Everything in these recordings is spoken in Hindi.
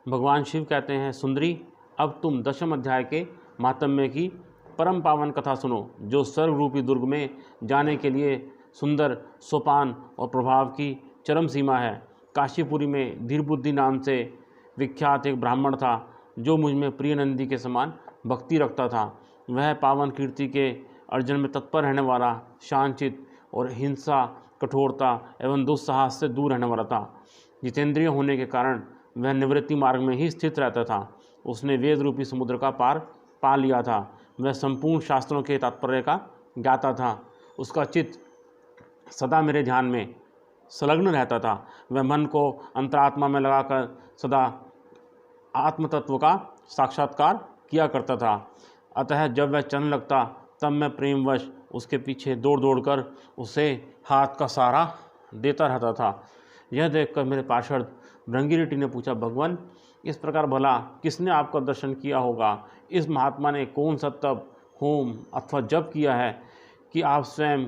भगवान शिव कहते हैं, सुंदरी अब तुम दशम अध्याय के महात्म्य की परम पावन कथा सुनो, जो सर्वरूपी दुर्ग में जाने के लिए सुंदर सोपान और प्रभाव की चरम सीमा है। काशीपुरी में धीरबुद्धि नाम से विख्यात एक ब्राह्मण था, जो मुझ में प्रिय नंदी के समान भक्ति रखता था। वह पावन कीर्ति के अर्जन में तत्पर रहने वाला, शांतचित्त और हिंसा, कठोरता एवं दुस्साहस से दूर रहने वाला था। जितेंद्रिय होने के कारण वह निवृत्ति मार्ग में ही स्थित रहता था। उसने वेद रूपी समुद्र का पार पा लिया था। वह संपूर्ण शास्त्रों के तात्पर्य का ज्ञाता था। उसका चित्त सदा मेरे ध्यान में संलग्न रहता था। वह मन को अंतरात्मा में लगाकर सदा आत्मतत्व का साक्षात्कार किया करता था। अतः जब वह चलने लगता तब मैं प्रेमवश उसके पीछे दौड़ दौड़ कर उसे हाथ का सहारा देता रहता था। यह देखकर मेरे पार्षद भृंगिरिटी ने पूछा, भगवान, इस प्रकार भला किसने आपका दर्शन किया होगा? इस महात्मा ने कौन सा तप, होम अथवा जप किया है कि आप स्वयं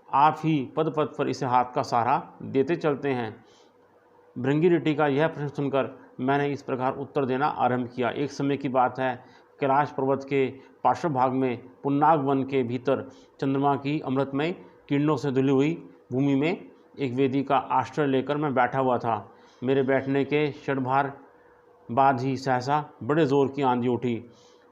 आप ही पद पद पर इसे हाथ का सहारा देते चलते हैं? भृंगिरिटी का यह प्रश्न सुनकर मैंने इस प्रकार उत्तर देना आरंभ किया। एक समय की बात है, कैलाश पर्वत के पार्श्व भाग में पुन्नाग वन के भीतर चंद्रमा की अमृतमय किरणों से धुली हुई भूमि में एक वेदी का आश्रय लेकर मैं बैठा हुआ था। मेरे बैठने के क्षणभर बाद ही सहसा बड़े जोर की आंधी उठी।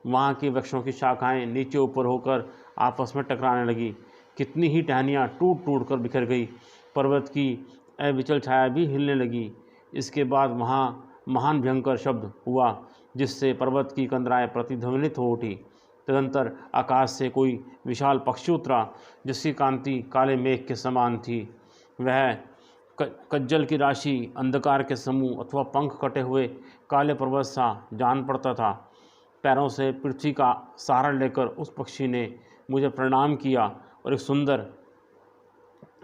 वहाँ के वृक्षों की शाखाएं नीचे ऊपर होकर आपस में टकराने लगी। कितनी ही टहनियाँ टूट टूट कर बिखर गई। पर्वत की अविचल छाया भी हिलने लगी। इसके बाद वहाँ महान भयंकर शब्द हुआ, जिससे पर्वत की कंदराएं प्रतिध्वनित हो उठी। तदंतर आकाश से कोई विशाल पक्षी उतरा, जिसकी कांति काले मेघ के समान थी। वह कज्जल की राशि, अंधकार के समूह अथवा पंख कटे हुए काले पर्वत सा जान पड़ता था। पैरों से पृथ्वी का सहारा लेकर उस पक्षी ने मुझे प्रणाम किया और एक सुंदर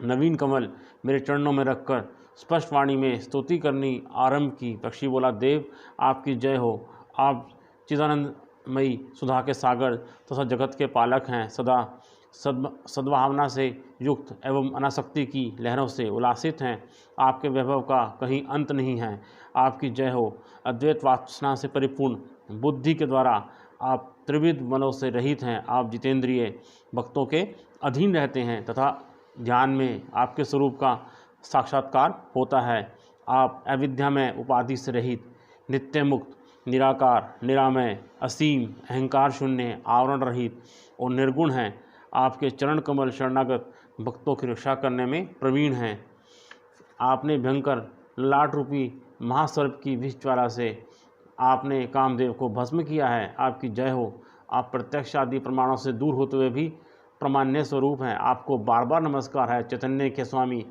नवीन कमल मेरे चरणों में रखकर स्पष्ट वाणी में स्तुति करनी आरंभ की। पक्षी बोला, देव आपकी जय हो। आप चिदानंदमयी सुधा के सागर तथा जगत के पालक हैं। सदा सद्भावना से युक्त एवं अनासक्ति की लहरों से उल्लासित हैं। आपके वैभव का कहीं अंत नहीं है। आपकी जय हो। अद्वैत वासना से परिपूर्ण बुद्धि के द्वारा आप त्रिविध मनों से रहित हैं। आप जितेंद्रिय भक्तों के अधीन रहते हैं तथा ध्यान में आपके स्वरूप का साक्षात्कार होता है। आप अविद्या में उपाधि से रहित, नित्य मुक्त, निराकार, निरामय, असीम, अहंकार शून्य, आवरण रहित और निर्गुण हैं। आपके चरण कमल शरणागत भक्तों की रक्षा करने में प्रवीण हैं। आपने भयंकर लाट रूपी महासर्प की विष ज्वाला से आपने कामदेव को भस्म किया है। आपकी जय हो। आप प्रत्यक्ष आदि प्रमाणों से दूर होते हुए भी प्रमाण्य स्वरूप हैं। आपको बार बार नमस्कार है। चैतन्य के स्वामी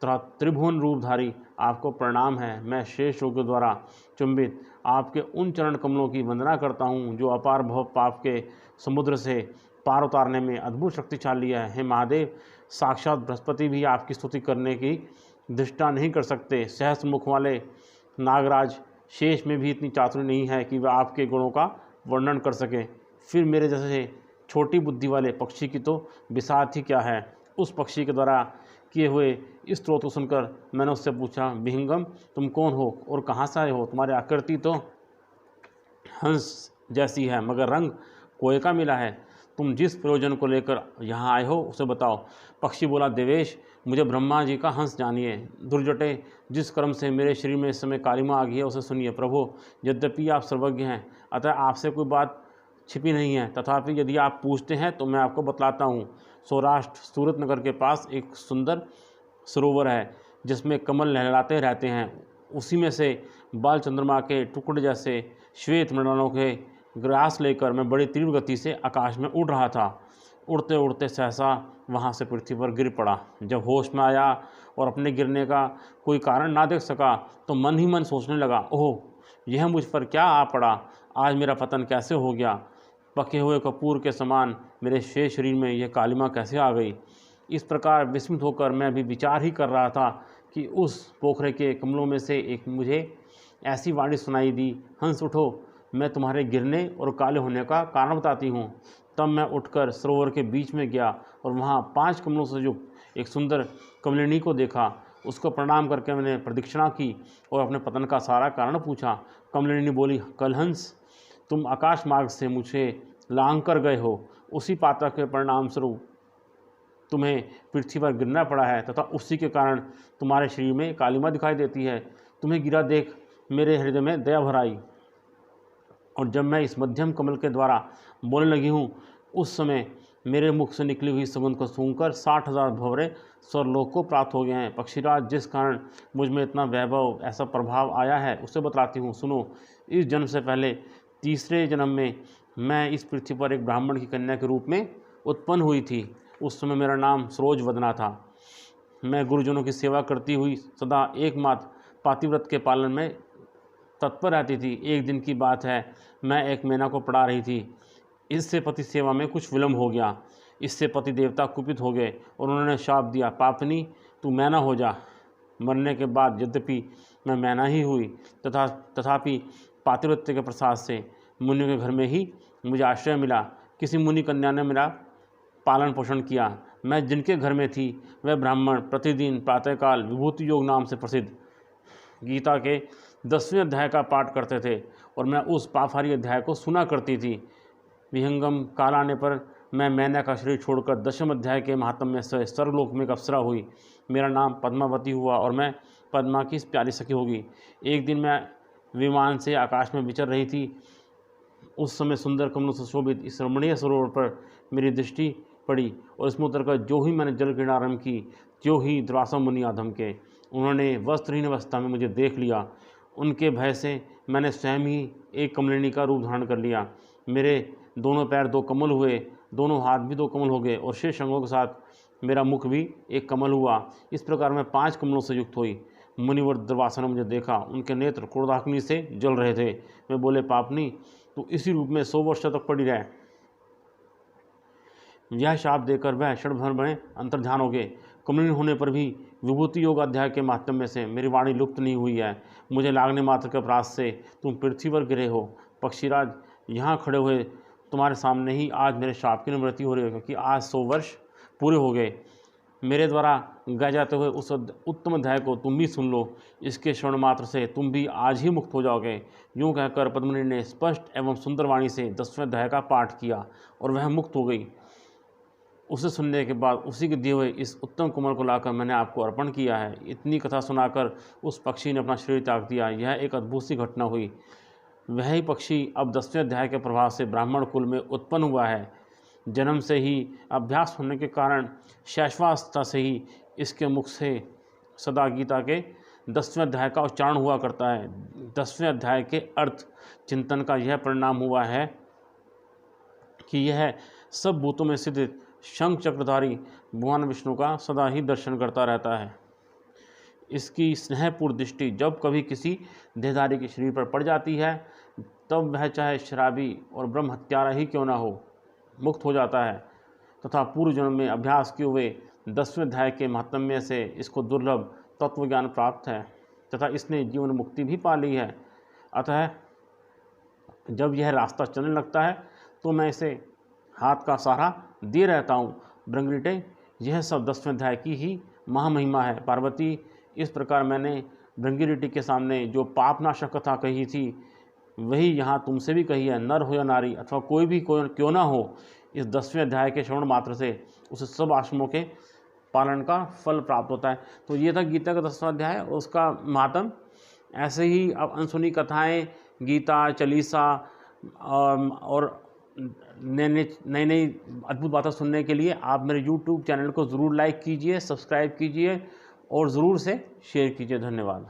तथा त्रिभुवन रूपधारी, आपको प्रणाम है। मैं शेष योगों द्वारा चुंबित आपके उन चरण कमलों की वंदना करता हूँ, जो अपार भव पाप के समुद्र से पार उतारने में अद्भुत शक्तिशाली है। हे महादेव, साक्षात बृहस्पति भी आपकी स्तुति करने की दृष्टा नहीं कर सकते। सहस्त्र मुख वाले नागराज शेष में भी इतनी चातुरी नहीं है कि वह आपके गुणों का वर्णन कर सके। फिर मेरे जैसे छोटी बुद्धि वाले पक्षी की तो बिसात ही क्या है। उस पक्षी के द्वारा किए हुए इस स्तोत्र को सुनकर मैंने उससे पूछा, विहंगम, तुम कौन हो और कहाँ से आए हो? तुम्हारी आकृति तो हंस जैसी है, मगर रंग कोए का मिला है। तुम जिस प्रयोजन को लेकर यहाँ आए हो उसे बताओ। पक्षी बोला, देवेश, मुझे ब्रह्मा जी का हंस जानिए। दुर्जटे, जिस कर्म से मेरे शरीर में इस समय कालिमा आ गई है उसे सुनिए। प्रभु, यद्यपि आप सर्वज्ञ हैं, अतः आपसे कोई बात छिपी नहीं है, तथापि यदि आप पूछते हैं तो मैं आपको बतलाता हूँ। सौराष्ट्र सूरत नगर के पास एक सुंदर सरोवर है, जिसमें कमल लहराते रहते हैं। उसी में से बाल चंद्रमा के टुकड़े जैसे श्वेत मृणालों के ग्रास लेकर मैं बड़ी तीव्र गति से आकाश में उड़ रहा था। उड़ते उड़ते सहसा वहाँ से पृथ्वी पर गिर पड़ा। जब होश में आया और अपने गिरने का कोई कारण ना देख सका तो मन ही मन सोचने लगा, ओह, यह मुझ पर क्या आ पड़ा? आज मेरा पतन कैसे हो गया? पके हुए कपूर के समान मेरे शेष शरीर में यह कालिमा कैसे आ गई? इस प्रकार विस्मित होकर मैं भी विचार ही कर रहा था कि उस पोखरे के कमलों में से एक मुझे ऐसी वाणी सुनाई दी, हंस उठो, मैं तुम्हारे गिरने और काले होने का कारण बताती हूँ। तब मैं उठकर सरोवर के बीच में गया और वहाँ 5 कमलों से युक्त एक सुंदर कमलिनी को देखा। उसको प्रणाम करके मैंने प्रदक्षिणा की और अपने पतन का सारा कारण पूछा। कमलिनी बोली, कलहंस, तुम आकाश मार्ग से मुझे लांघ कर गए हो, उसी पातक के परिणाम स्वरूप तुम्हें पृथ्वी पर गिरना पड़ा है तथा उसी के कारण तुम्हारे शरीर में कालिमा दिखाई देती है। तुम्हें गिरा देख मेरे हृदय में दया भर आई और जब मैं इस मध्यम कमल के द्वारा बोलने लगी हूँ, उस समय मेरे मुख से निकली हुई सुगंध को सूंघकर 60,000 भंवरे स्वर्लोक को प्राप्त हो गए हैं। पक्षीराज, जिस कारण मुझ में इतना वैभव, ऐसा प्रभाव आया है, उसे बतलाती हूँ, सुनो। इस जन्म से पहले तीसरे जन्म में मैं इस पृथ्वी पर एक ब्राह्मण की कन्या के रूप में उत्पन्न हुई थी। उस समय मेरा नाम सरोज वदना था। मैं गुरुजनों की सेवा करती हुई सदा एकमात्र पातिव्रत के पालन में तत्पर रहती थी। एक दिन की बात है, मैं एक मैना को पढ़ा रही थी। इससे पति सेवा में कुछ विलम्ब हो गया। इससे पति देवता कुपित हो गए और उन्होंने शाप दिया, पापनी, तू मैना हो जा। मरने के बाद यद्यपि मैं मैना ही हुई तथापि पातिव्रत्य के प्रसाद से मुनि के घर में ही मुझे आश्रय मिला। किसी मुनि कन्या ने मेरा पालन पोषण किया। मैं जिनके घर में थी वह ब्राह्मण प्रतिदिन प्रातःकाल विभूति योग नाम से प्रसिद्ध गीता के 10वें अध्याय का पाठ करते थे और मैं उस पापहारी अध्याय को सुना करती थी। विहंगम काल आने पर मैं मैना का शरीर छोड़कर 10वें अध्याय के महात्म्य से सर्वलोक में एक अप्सरा हुई। मेरा नाम पद्मावती हुआ और मैं पद्मा की प्यारी सखी होगी। एक दिन मैं विमान से आकाश में विचर रही थी। उस समय सुंदर कमलों से शोभित इस रमणीय सरोवर पर मेरी दृष्टि पड़ी और इसमें उतरकर जो ही मैंने जल क्रीड़ा आरंभ की, त्यों ही दुर्वासा मुनि आधम के। उन्होंने वस्त्रहीन अवस्था में मुझे देख लिया। उनके भय से मैंने स्वयं ही एक कमलिनी का रूप धारण कर लिया। मेरे दोनों पैर 2 कमल हुए, दोनों हाथ भी 2 कमल हो गए और शेष अंगों के साथ मेरा मुख भी एक कमल हुआ। इस प्रकार मैं 5 कमलों से युक्त हुई। मुनिवर दुर्वासा ने मुझे देखा। उनके नेत्र क्रोधाग्नि से जल रहे थे। वे बोले, पापनी, तू इसी रूप में 100 वर्ष तक पड़ी रहे। यह शाप देकर वह क्षण भर में अंतर्ध्यान हो गए। कमलिनी होने पर भी विभूति योग अध्याय के माध्यम से मेरी वाणी लुप्त नहीं हुई है। मुझे लागने मात्र के अपराध से तुम पृथ्वी पर गिरे हो। पक्षीराज, यहाँ खड़े हुए तुम्हारे सामने ही आज मेरे शाप की निवृत्ति हो रही है, क्योंकि आज 100 वर्ष पूरे हो गए। मेरे द्वारा गाए जाते हुए उस उत्तम अध्याय को तुम भी सुन लो। इसके श्रवण मात्र से तुम भी आज ही मुक्त हो जाओगे। यूँ कहकर पद्मिनी ने स्पष्ट एवं सुंदर वाणी से 10वें अध्याय का पाठ किया और वह मुक्त हो गई। उसे सुनने के बाद उसी के दिए हुए इस उत्तम कमल को लाकर मैंने आपको अर्पण किया है। इतनी कथा सुनाकर उस पक्षी ने अपना शरीर त्याग दिया। यह एक अद्भुत सी घटना हुई। वह ही पक्षी अब 10वें अध्याय के प्रभाव से ब्राह्मण कुल में उत्पन्न हुआ है। जन्म से ही अभ्यास होने के कारण शैशवावस्था से ही इसके मुख से सदा गीता के 10वें अध्याय का उच्चारण हुआ करता है। 10वें अध्याय के अर्थ चिंतन का यह परिणाम हुआ है कि यह सब भूतों में स्थित शंख चक्रधारी भगवान विष्णु का सदा ही दर्शन करता रहता है। इसकी स्नेहपूर्ण दृष्टि जब कभी किसी देहधारी के शरीर पर पड़ जाती है, तब वह चाहे शराबी और ब्रह्म हत्यारा ही क्यों ना हो, मुक्त हो जाता है तथा पूर्व जन्म में अभ्यास किए हुए 10वें अध्याय के महात्म्य से इसको दुर्लभ तत्वज्ञान प्राप्त है तथा इसने जीवन मुक्ति भी पा ली है। अतः जब यह रास्ता चलने लगता है तो मैं इसे हाथ का सहारा दिए रहता हूँ। भृंगरीटे, यह सब 10वें अध्याय की ही महामहिमा है। पार्वती, इस प्रकार मैंने भृंगिरिटी के सामने जो पापनाशक कथा कही थी वही यहाँ तुमसे भी कही है। नर हो या नारी अथवा कोई भी क्यों ना हो, इस 10वें अध्याय के श्रवण मात्र से उसे सब आश्रमों के पालन का फल प्राप्त होता है। तो ये था गीता का 10वां अध्याय और उसका महात्म। ऐसे ही अब अनसुनी कथाएं, गीता, चालीसा और नई नई अद्भुत बातें सुनने के लिए आप मेरे YouTube चैनल को ज़रूर लाइक कीजिए, सब्सक्राइब कीजिए और ज़रूर से शेयर कीजिए। धन्यवाद।